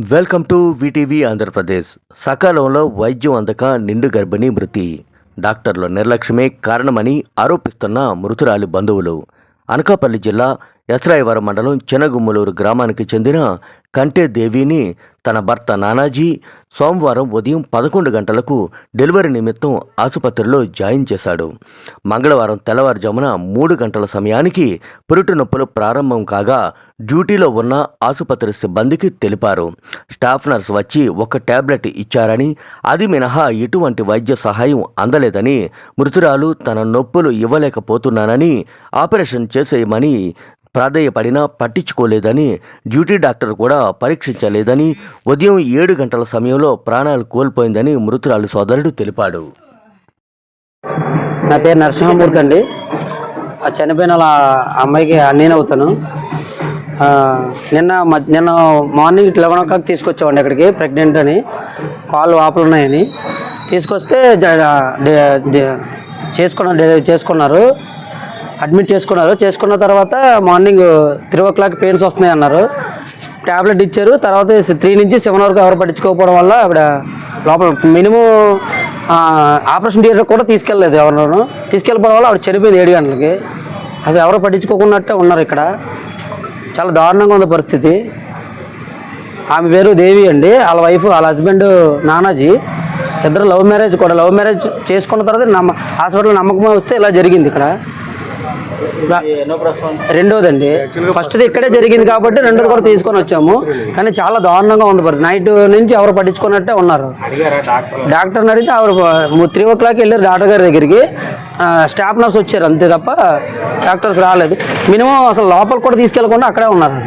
Welcome to VTV Andhra Pradesh. సకాలంలో వైద్యం అందక నిండు గర్భిణి మృతి. డాక్టర్ల నిర్లక్ష్యమే కారణమని ఆరోపిస్తున్న మృతురాలి బంధువులు. అనకాపల్లి జిల్లా ఎస్రాయవరం మండలం చినగుమ్మలూరు గ్రామానికి చెందిన కంటే దేవిని తన భర్త నానాజీ సోమవారం ఉదయం 11 గంటలకు డెలివరీ నిమిత్తం ఆసుపత్రిలో జాయిన్ చేశాడు. మంగళవారం తెల్లవారుజామున 3 గంటల సమయానికి పురిటి నొప్పులు ప్రారంభం కాగా డ్యూటీలో ఉన్న ఆసుపత్రి సిబ్బందికి తెలిపారు. స్టాఫ్ నర్స్ వచ్చి ఒక టాబ్లెట్ ఇచ్చారని, అది మినహా ఎటువంటి వైద్య సహాయం అందలేదని, మృతురాలు తన నొప్పులు ఇవ్వలేకపోతున్నానని, ఆపరేషన్ చేసేయమని ప్రాధేయపడినా పట్టించుకోలేదని, డ్యూటీ డాక్టర్ కూడా పరీక్షించలేదని, ఉదయం 7 గంటల సమయంలో ప్రాణాలు కోల్పోయిందని మృతురాలు సోదరుడు తెలిపాడు. నా పేరు నరసింహమూర్తి అండి. ఆ చనిపోయిన అమ్మాయికి నేనవుతాను. నిన్న మార్నింగ్ 11 o'clock తీసుకొచ్చామండి ఇక్కడికి. ప్రెగ్నెంట్ అని, కాళ్ళు వాపులు ఉన్నాయని తీసుకొస్తే చేసుకున్నారు, అడ్మిట్ చేసుకున్నారు. చేసుకున్న తర్వాత మార్నింగ్ 3 o'clock పెయిన్స్ వస్తున్నాయి అన్నారు. ట్యాబ్లెట్ ఇచ్చారు. తర్వాత 3 నుంచి 7 వరకు ఎవరు పట్టించుకోకపోవడం వల్ల ఆవిడ లోపల మినిమం ఆపరేషన్ థియేటర్ కూడా తీసుకెళ్ళలేదు. ఎవరు తీసుకెళ్ళిపోవడం వల్ల ఆవిడ చనిపోయింది 7 గంటలకి. అసలు ఎవరు పట్టించుకోకున్నట్టే ఉన్నారు ఇక్కడ. చాలా దారుణంగా ఉంది పరిస్థితి. ఆమె పేరు దేవి అండి. వాళ్ళ వైఫ్, వాళ్ళ హస్బెండ్ నానాజీ. ఇద్దరు లవ్ మ్యారేజ్ చేసుకున్న తర్వాత హాస్పిటల్ నమ్మకమే వస్తే ఇలా జరిగింది ఇక్కడ. రెండోదండి. ఫస్ట్ది ఇక్కడే జరిగింది కాబట్టి రెండోది కూడా తీసుకొని వచ్చాము. కానీ చాలా దారుణంగా ఉంది. నైట్ నుంచి ఎవరు పట్టించుకున్నట్టే ఉన్నారు. డాక్టర్ని అడిగితే ఆవిడ 3 o'clock వెళ్ళారు డాక్టర్ గారి దగ్గరికి. స్టాఫ్ నర్స్ వచ్చారు అంతే తప్ప డాక్టర్స్ రాలేదు. మినిమం అసలు లోపల కూడా తీసుకెళ్ళకుండా అక్కడే ఉన్నారు.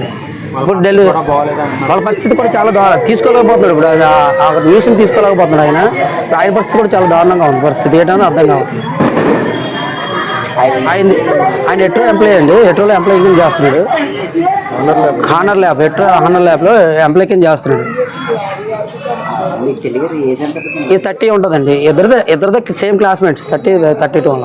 ఇప్పుడు డెలివరీ వాళ్ళ పరిస్థితి కూడా చాలా తీసుకోలేకపోతున్నాడు. ఇప్పుడు న్యూస్ని తీసుకోలేకపోతున్నాడు ఆయన పరిస్థితి కూడా చాలా దారుణంగా ఉంది. పరిస్థితి ఏంటంటే అర్థం కావాలి. ఆయన ఎట్రో ఎంప్లాయీ అండి. ఎట్రోలో ఎంప్లాయీ కింద చేస్తున్నాడు. హానర్ ల్యాబ్లో ఎంప్లాయీ కింద చేస్తున్నాడు. ఇది 30 ఉంటుందండి. ఇద్దరిదే సేమ్ క్లాస్మేట్స్. 32